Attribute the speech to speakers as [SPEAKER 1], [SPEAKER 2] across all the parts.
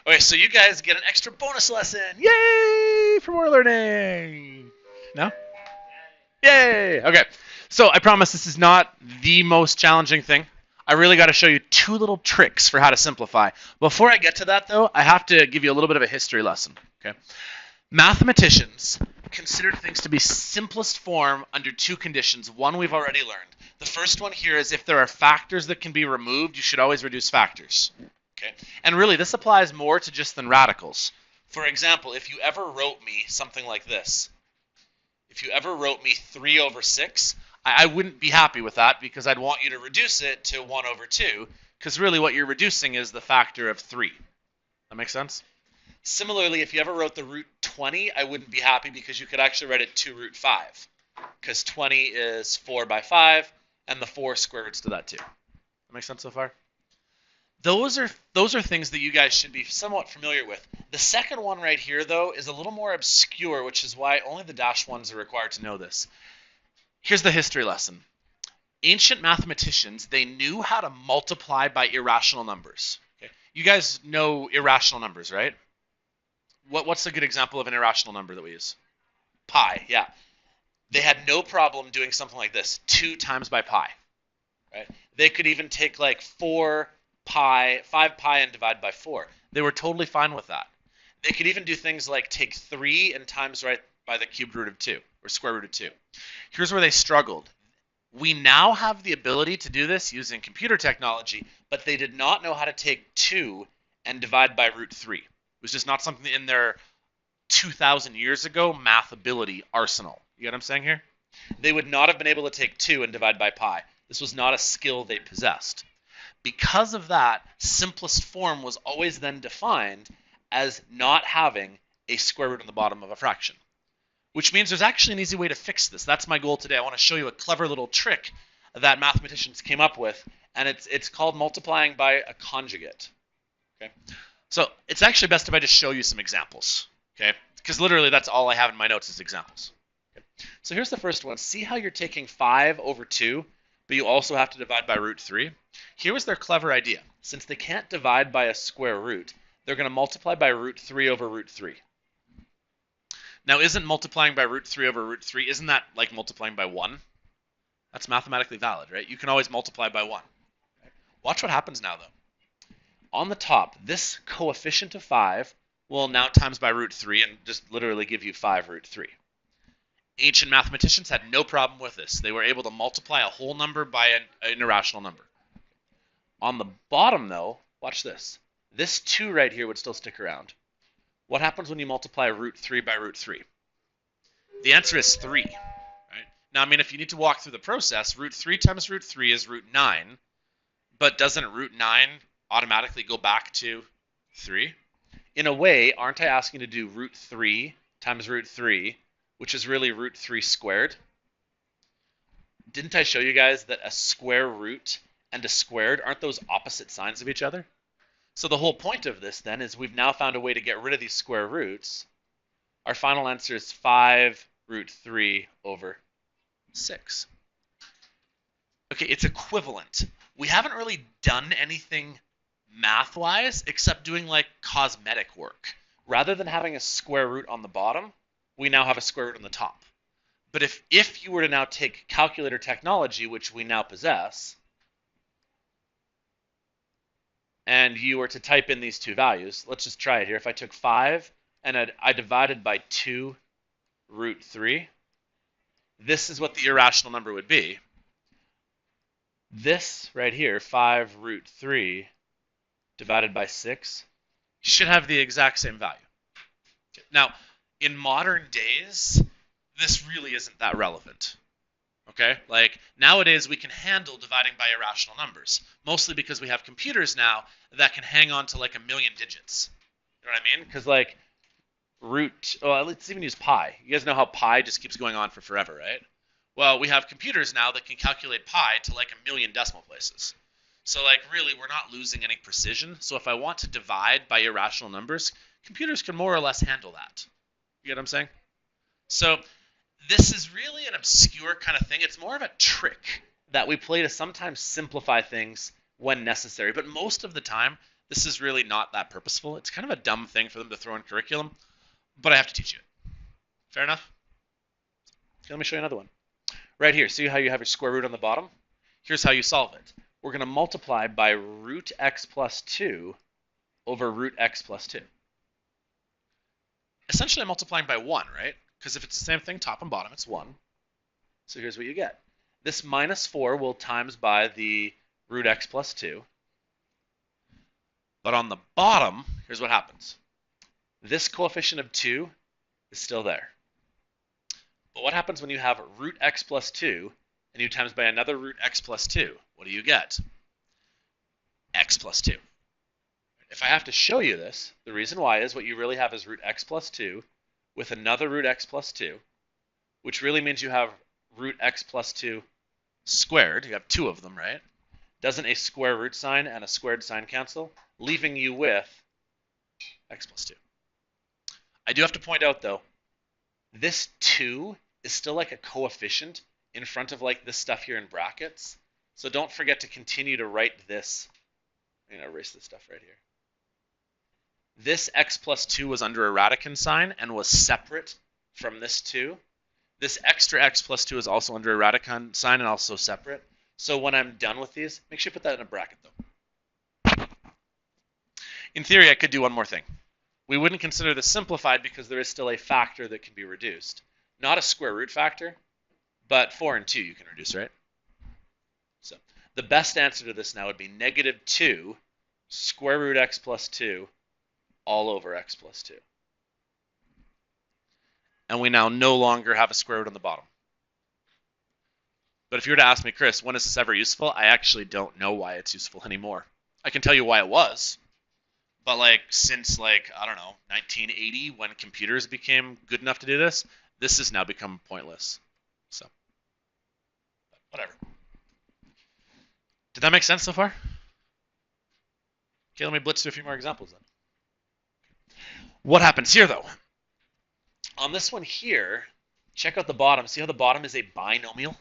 [SPEAKER 1] Okay, so you guys get an extra bonus lesson. Yay for more learning. No? Yay! Okay, so I promise this is not the most challenging thing. I really got to show you two little tricks for how to simplify. Before I get to that, though, I have to give you a little bit of a history lesson. Okay, mathematicians considered things to be simplest form under two conditions. One we've already learned. The first one here is if there are factors that can be removed, you should always reduce factors. Okay, and really this applies more to just than radicals. For example, if you ever wrote me something like this, if you ever wrote me 3 over 6, I wouldn't be happy with that because I'd want you to reduce it to 1 over 2 because really what you're reducing is the factor of 3. That makes sense? Similarly, if you ever wrote the root 20, I wouldn't be happy because you could actually write it 2 root 5 because 20 is 4 by 5 and the 4 square roots to that too. That makes sense so far? Those are things that you guys should be somewhat familiar with. The second one right here, though, is a little more obscure, which is why only the dash ones are required to know this. Here's the history lesson. Ancient mathematicians, they knew how to multiply by irrational numbers. Okay? You guys know irrational numbers, right? What's a good example of an irrational number that we use? Pi, yeah. They had no problem doing something like this, 2 times by pi. Right? They could even take like 5 pi and divide by 4. They were totally fine with that. They could even do things like take 3 and times right by the cubed root of 2 or square root of 2. Here's where they struggled. We now have the ability to do this using computer technology, but they did not know how to take 2 and divide by root 3. It was just not something in their 2,000 years ago math ability arsenal. You get what I'm saying here? They would not have been able to take 2 and divide by pi. This was not a skill they possessed. Because of that, simplest form was always then defined as not having a square root on the bottom of a fraction. Which means there's actually an easy way to fix this. That's my goal today. I want to show you a clever little trick that mathematicians came up with, and it's called multiplying by a conjugate. Okay? So it's actually best if I just show you some examples. Okay? Because literally that's all I have in my notes is examples. Okay? So here's the first one. See how you're taking 5 over 2, but you also have to divide by root 3? Here was their clever idea. Since they can't divide by a square root, they're going to multiply by root 3 over root 3. Now, isn't multiplying by root 3 over root 3, isn't that like multiplying by 1? That's mathematically valid, right? You can always multiply by 1. Watch what happens now, though. On the top, this coefficient of 5 will now times by root 3 and just literally give you 5 root 3. Ancient mathematicians had no problem with this. They were able to multiply a whole number by an irrational number. On the bottom, though, watch this. This 2 right here would still stick around. What happens when you multiply root 3 by root 3? The answer is 3. Right? Now, I mean, if you need to walk through the process, root 3 times root 3 is root 9, but doesn't root 9 automatically go back to 3? In a way, aren't I asking to do root 3 times root 3, which is really root 3 squared? Didn't I show you guys that a square root and a squared, aren't those opposite signs of each other? So the whole point of this then is we've now found a way to get rid of these square roots. Our final answer is 5 root 3 over 6. Okay, it's equivalent. We haven't really done anything math-wise except doing like cosmetic work. Rather than having a square root on the bottom, we now have a square root on the top. But if you were to now take calculator technology, which we now possess, and you were to type in these two values, let's just try it here. If I took 5 and I divided by 2 root 3, this is what the irrational number would be. This right here, 5 root 3 divided by 6, should have the exact same value. Now, in modern days, this really isn't that relevant. Okay, like nowadays we can handle dividing by irrational numbers, mostly because we have computers now that can hang on to like a million digits. You know what I mean? Because like let's even use pi. You guys know how pi just keeps going on for forever, right? Well, we have computers now that can calculate pi to like a million decimal places. So like really we're not losing any precision. So if I want to divide by irrational numbers, computers can more or less handle that. You get what I'm saying? So this is really an obscure kind of thing. It's more of a trick that we play to sometimes simplify things when necessary. But most of the time, This is really not that purposeful. It's kind of a dumb thing for them to throw in curriculum, but I have to teach you it. Fair enough? Okay, let me show you another one. Right here, see how you have your square root on the bottom? Here's how you solve it. We're going to multiply by root x plus 2 over root x plus 2. Essentially, I'm multiplying by 1, right? Because if it's the same thing, top and bottom, it's 1. So here's what you get. This minus 4 will times by the root x plus 2. But on the bottom, here's what happens. This coefficient of 2 is still there. But what happens when you have root x plus 2 and you times by another root x plus 2? What do you get? X plus 2. If I have to show you this, the reason why is what you really have is root x plus 2 with another root x plus 2, which really means you have root x plus 2 squared. You have 2 of them, right? Doesn't a square root sign and a squared sign cancel? Leaving you with x plus 2. I do have to point out, though, this 2 is still like a coefficient in front of like this stuff here in brackets. So don't forget to continue to write this. I'm going to erase this stuff right here. This x plus 2 was under a Radicand sign and was separate from this 2. This extra x plus 2 is also under a Radicand sign and also separate. So when I'm done with these, make sure you put that in a bracket, though. In theory, I could do one more thing. We wouldn't consider this simplified because there is still a factor that can be reduced. Not a square root factor, but 4 and 2 you can reduce, right? So the best answer to this now would be negative 2 square root x plus 2 all over x plus 2. And we now no longer have a square root on the bottom. But if you were to ask me, Chris, when is this ever useful? I actually don't know why it's useful anymore. I can tell you why it was. But like since like, I don't know, 1980 when computers became good enough to do this, this has now become pointless. So, whatever. Did that make sense so far? Okay, let me blitz through a few more examples then. What happens here though? On this one here, check out the bottom. See how the bottom is a binomial?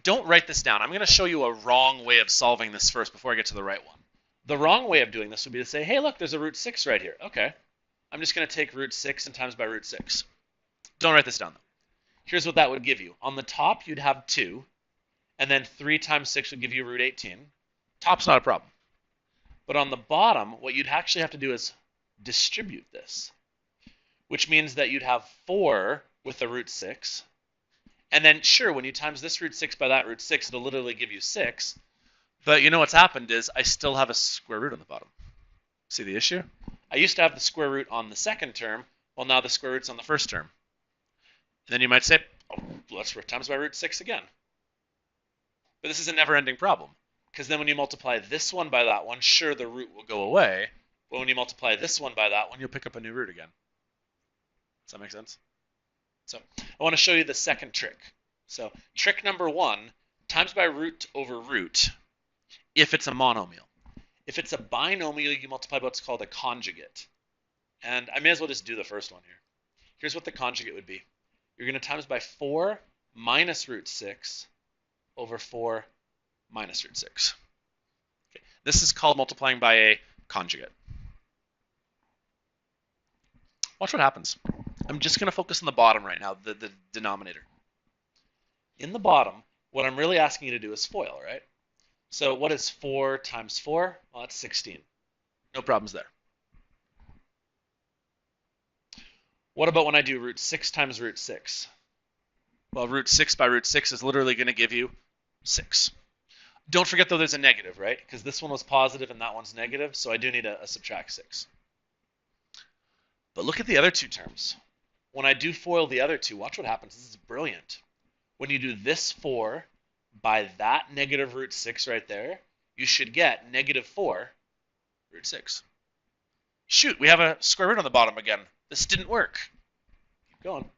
[SPEAKER 1] Don't write this down. I'm going to show you a wrong way of solving this first before I get to the right one. The wrong way of doing this would be to say, hey, look, there's a root 6 right here. Okay. I'm just going to take root 6 and times by root 6. Don't write this down, though. Here's what that would give you. On the top, you'd have 2, and then 3 times 6 would give you root 18. Top's not a problem. But on the bottom, what you'd actually have to do is distribute this, which means that you'd have 4 with the root 6. And then, sure, when you times this root 6 by that root 6, it'll literally give you 6. But you know what's happened is I still have a square root on the bottom. See the issue? I used to have the square root on the second term, well, now the square root's on the first term. And then you might say, oh, let's times by root 6 again. But this is a never-ending problem, because then when you multiply this one by that one, sure, the root will go away. But when you multiply this one by that one, you'll pick up a new root again. Does that make sense? So I want to show you the second trick. So trick number 1, times by root over root, if it's a monomial. If it's a binomial, you multiply by what's called a conjugate. And I may as well just do the first one here. Here's what the conjugate would be. You're going to times by 4 minus root 6 over 4 minus root 6. Okay. This is called multiplying by a conjugate. Watch what happens. I'm just going to focus on the bottom right now, the denominator. In the bottom, what I'm really asking you to do is FOIL, right? So what is 4 times 4? Well, that's 16. No problems there. What about when I do root 6 times root 6? Well, root 6 by root 6 is literally going to give you 6. Don't forget, though, there's a negative, right? Because this one was positive and that one's negative, so I do need a subtract 6. But look at the other two terms. When I do FOIL the other two, watch what happens. This is brilliant. When you do this 4 by that negative root 6 right there, you should get negative 4 root 6. Shoot, we have a square root on the bottom again. This didn't work. Keep going.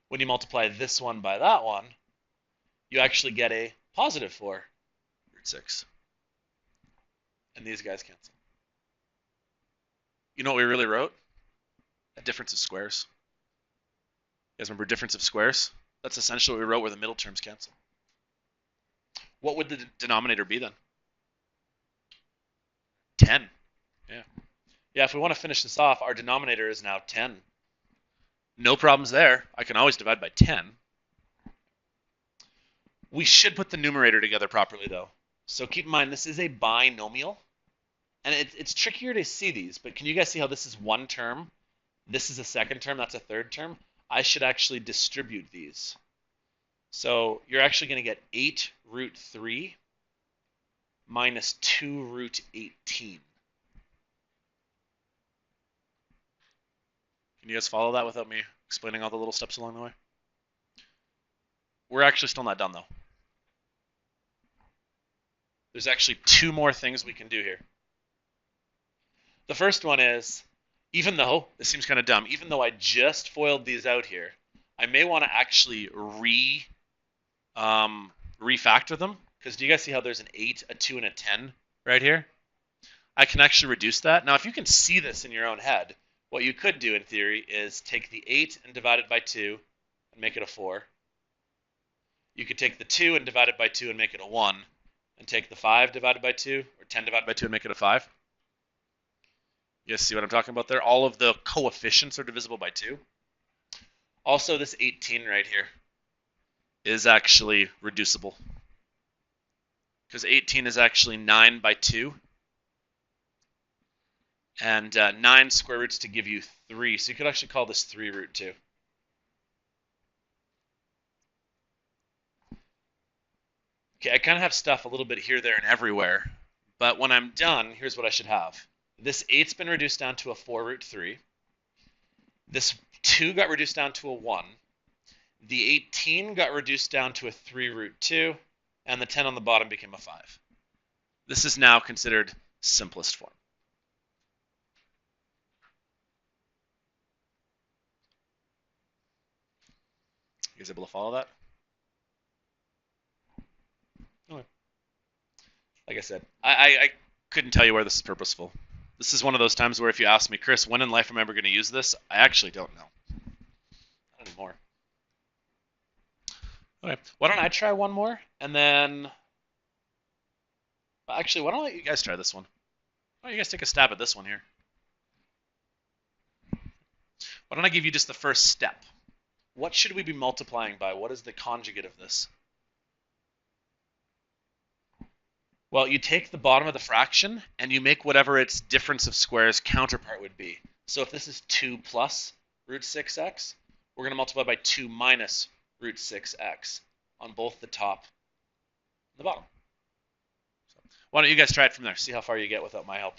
[SPEAKER 1] When you multiply this one by that one, you actually get a positive 4 root 6. And these guys cancel. You know what we really wrote? A difference of squares. You guys remember difference of squares? That's essentially what we wrote where the middle terms cancel. What would the denominator be then? 10. Yeah. Yeah, if we want to finish this off, our denominator is now 10. No problems there. I can always divide by 10. We should put the numerator together properly, though. So keep in mind, this is a binomial. And it's trickier to see these, but can you guys see how this is one term? This is a second term, that's a third term. I should actually distribute these. So you're actually going to get 8 root 3 minus 2 root 18. Can you guys follow that without me explaining all the little steps along the way? We're actually still not done, though. There's actually 2 more things we can do here. The first one is, even though, this seems kind of dumb, even though I just FOILed these out here, I may want to actually refactor them, because do you guys see how there's an 8, a 2, and a 10 right here? I can actually reduce that. Now, if you can see this in your own head, what you could do in theory is take the 8 and divide it by 2 and make it a 4. You could take the 2 and divide it by 2 and make it a 1, and take the 5 divided by 2, or 10 divided by 2 and make it a 5. You guys see what I'm talking about there? All of the coefficients are divisible by 2. Also, this 18 right here is actually reducible, because 18 is actually 9 by 2. And 9 square roots to give you 3. So you could actually call this 3 root 2. Okay, I kind of have stuff a little bit here, there, and everywhere. But when I'm done, here's what I should have. This 8's been reduced down to a 4 root 3. This 2 got reduced down to a 1. The 18 got reduced down to a 3 root 2. And the 10 on the bottom became a 5. This is now considered simplest form. You guys able to follow that? Okay. Like I said, I couldn't tell you where this is purposeful. This is one of those times where if you ask me, Chris, when in life am I ever going to use this? I actually don't know. Not anymore. Okay, why don't I try one more, and then... Actually, why don't I let you guys try this one? Why don't you guys take a stab at this one here? Why don't I give you just the first step? What should we be multiplying by? What is the conjugate of this? Well, you take the bottom of the fraction and you make whatever its difference of squares counterpart would be. So if this is 2 plus root 6x, we're going to multiply by 2 minus root 6x on both the top and the bottom. So why don't you guys try it from there? See how far you get without my help.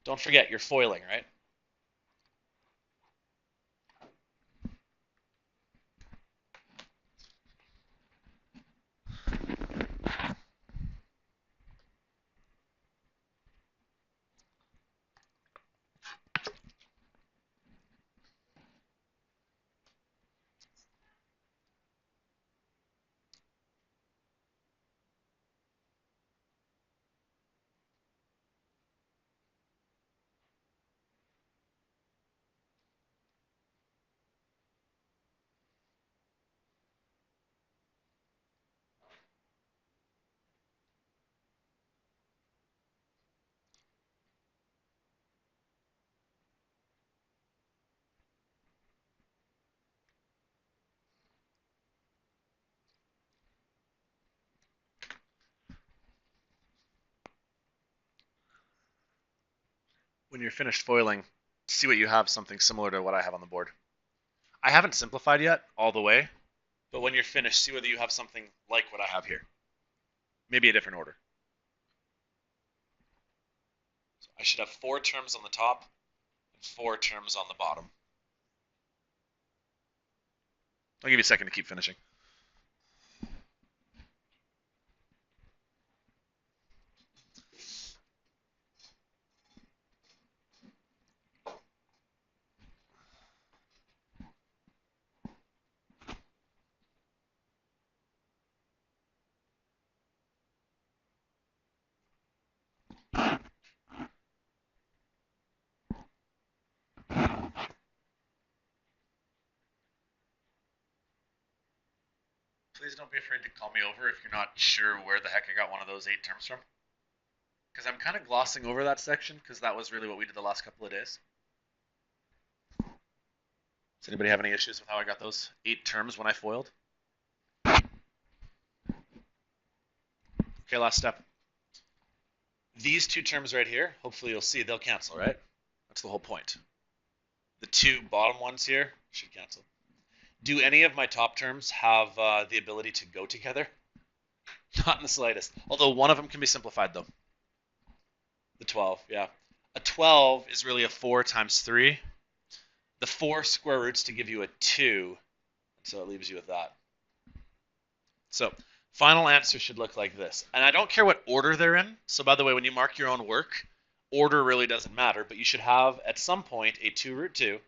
[SPEAKER 1] Don't forget, you're foiling, right? When you're finished foiling, see what you have, something similar to what I have on the board. I haven't simplified yet all the way, but when you're finished, see whether you have something like what I have here. Maybe a different order. So I should have 4 terms on the top and 4 terms on the bottom. I'll give you a second to keep finishing. Please don't be afraid to call me over if you're not sure where the heck I got one of those 8 terms from. because I'm kind of glossing over that section because that was really what we did the last couple of days. Does anybody have any issues with how I got those 8 terms when I foiled? Okay, last step. These 2 terms right here, hopefully you'll see they'll cancel, right? That's the whole point. The 2 bottom ones here should cancel. Do any of my top terms have the ability to go together? Not in the slightest. Although one of them can be simplified, though. The 12, yeah. A 12 is really a 4 times 3. The 4 square roots to give you a 2, so it leaves you with that. So final answer should look like this. And I don't care what order they're in. So by the way, when you mark your own work, order really doesn't matter, but you should have at some point a 2 root 2.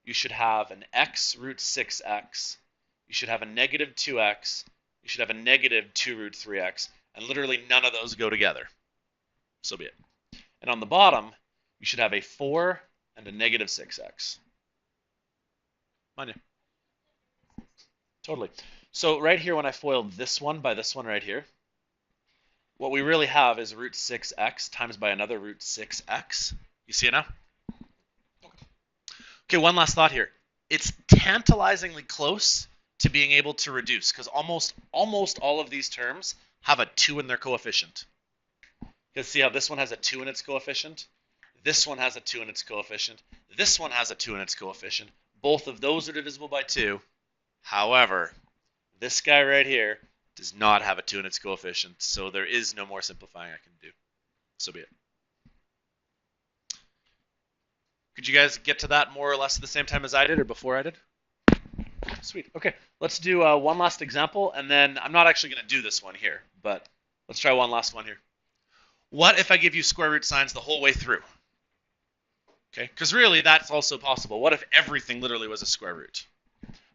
[SPEAKER 1] You should have an x root 6x. You should have a negative 2x. You should have a negative 2 root 3x. And literally none of those go together. So be it. And on the bottom, you should have a 4 and a negative 6x. Mind you. Totally. So right here, when I foiled this one by this one right here, what we really have is root 6x times by another root 6x. You see it now? Okay, one last thought here. It's tantalizingly close to being able to reduce because almost all of these terms have a 2 in their coefficient. Because see how this one has a 2 in its coefficient? This one has a 2 in its coefficient. This one has a 2 in its coefficient. Both of those are divisible by 2. However, this guy right here does not have a 2 in its coefficient, so there is no more simplifying I can do. So be it. Could you guys get to that more or less at the same time as I did or before I did? Sweet. Okay, let's do one last example, and then I'm not actually going to do this one here, but let's try one last one here. What if I give you square root signs the whole way through? Okay, because really that's also possible. What if everything literally was a square root?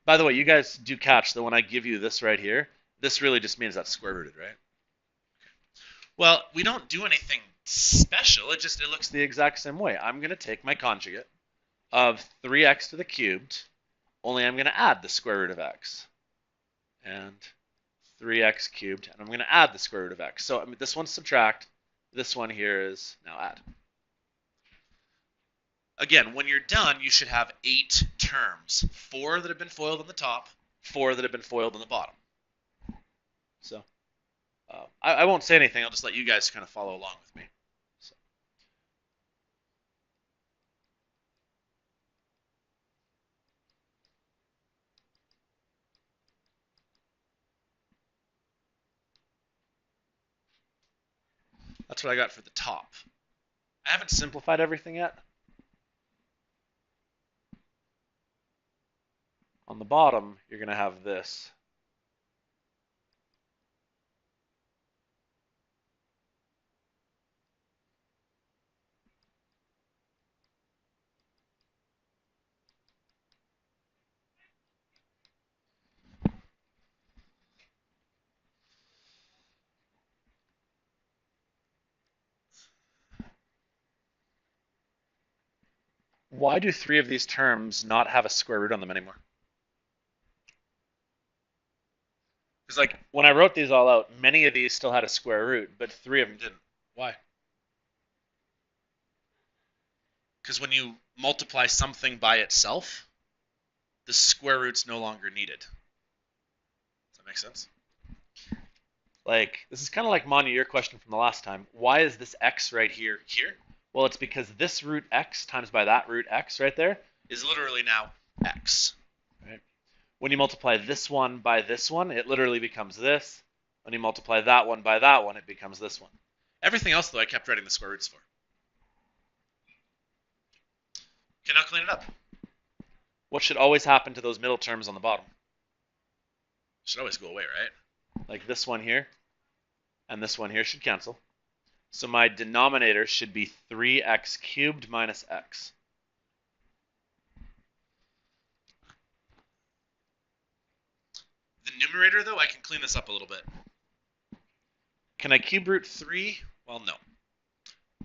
[SPEAKER 1] By the way, you guys do catch that when I give you this right here, this really just means that's square rooted, right? Well, we don't do anything special. It looks the exact same way. I'm going to take my conjugate of 3x to the cubed, only I'm going to add the square root of x. And 3x cubed, and I'm going to add the square root of x. So this one's subtract. This one here is now add. Again, when you're done, you should have 8 terms. 4 that have been foiled on the top, 4 that have been foiled on the bottom. So I won't say anything. I'll just let you guys kind of follow along with me. So. That's what I got for the top. I haven't simplified everything yet. On the bottom, you're going to have this. Why do 3 of these terms not have a square root on them anymore? Because like when I wrote these all out, many of these still had a square root, but 3 of them didn't. Why? Because when you multiply something by itself, the square root's no longer needed. Does that make sense? Like, this is kind of like, Manya, your question from the last time. Why is this x right here here? Well, it's because this root x times by that root x right there is literally now x. Right? When you multiply this one by this one, it literally becomes this. When you multiply that one by that one, it becomes this one. Everything else, though, I kept writing the square roots for. Okay, now clean it up. What should always happen to those middle terms on the bottom? Should always go away, right? Like this one here and this one here should cancel. So my denominator should be 3x cubed minus x. The numerator, though, I can clean this up a little bit. Can I cube root 3? Well, no.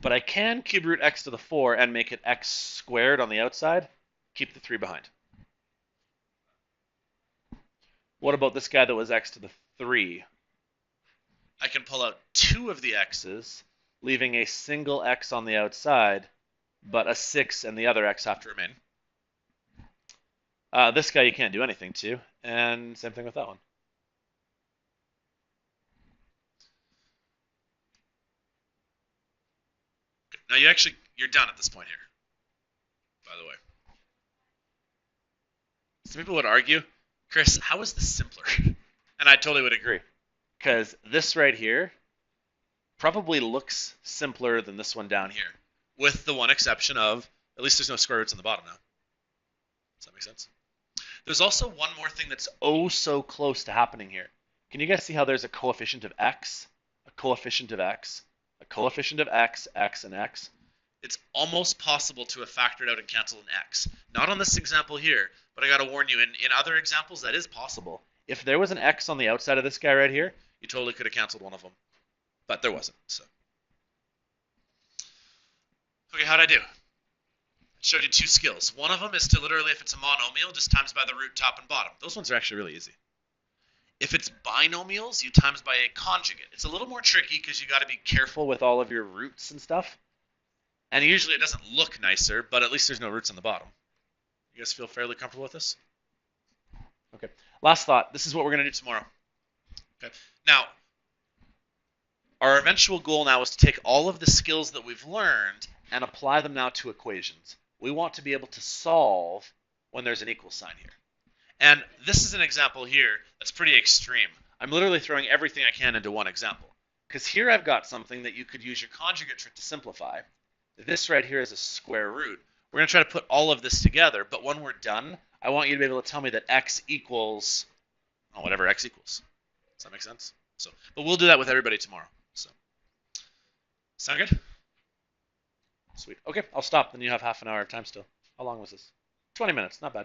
[SPEAKER 1] But I can cube root x to the 4 and make it x squared on the outside. Keep the 3 behind. What about this guy that was x to the 3? I can pull out 2 of the x's leaving a single x on the outside, but a 6 and the other x have to remain. This guy you can't do anything to, and same thing with that one. Now you're done at this point here, by the way. Some people would argue, Chris, how is this simpler? And I totally would agree. Because this right here probably looks simpler than this one down here, with the one exception of at least there's no square roots on the bottom now. Does that make sense? There's also one more thing that's oh so close to happening here. Can you guys see how there's a coefficient of x, a coefficient of x, a coefficient of x, x, and x? It's almost possible to have factored out and canceled an x. Not on this example here, but I got to warn you, in other examples, that is possible. If there was an x on the outside of this guy right here, you totally could have canceled one of them. But there wasn't, so. Okay, how'd I do? I showed you two skills. One of them is to literally, if it's a monomial, just times by the root top and bottom. Those ones are actually really easy. If it's binomials, you times by a conjugate. It's a little more tricky because you got to be careful with all of your roots and stuff. And usually it doesn't look nicer, but at least there's no roots on the bottom. You guys feel fairly comfortable with this? Okay. Last thought. This is what we're going to do tomorrow. Okay. Now, our eventual goal now is to take all of the skills that we've learned and apply them now to equations. We want to be able to solve when there's an equal sign here. And this is an example here that's pretty extreme. I'm literally throwing everything I can into one example. Because here I've got something that you could use your conjugate trick to simplify. This right here is a square root. We're going to try to put all of this together, but when we're done, I want you to be able to tell me that x equals whatever x equals. Does that make sense? So, but we'll do that with everybody tomorrow. So, sound good? Sweet. Okay, I'll stop. Then you have half an hour of time still. How long was this? 20 minutes. Not bad.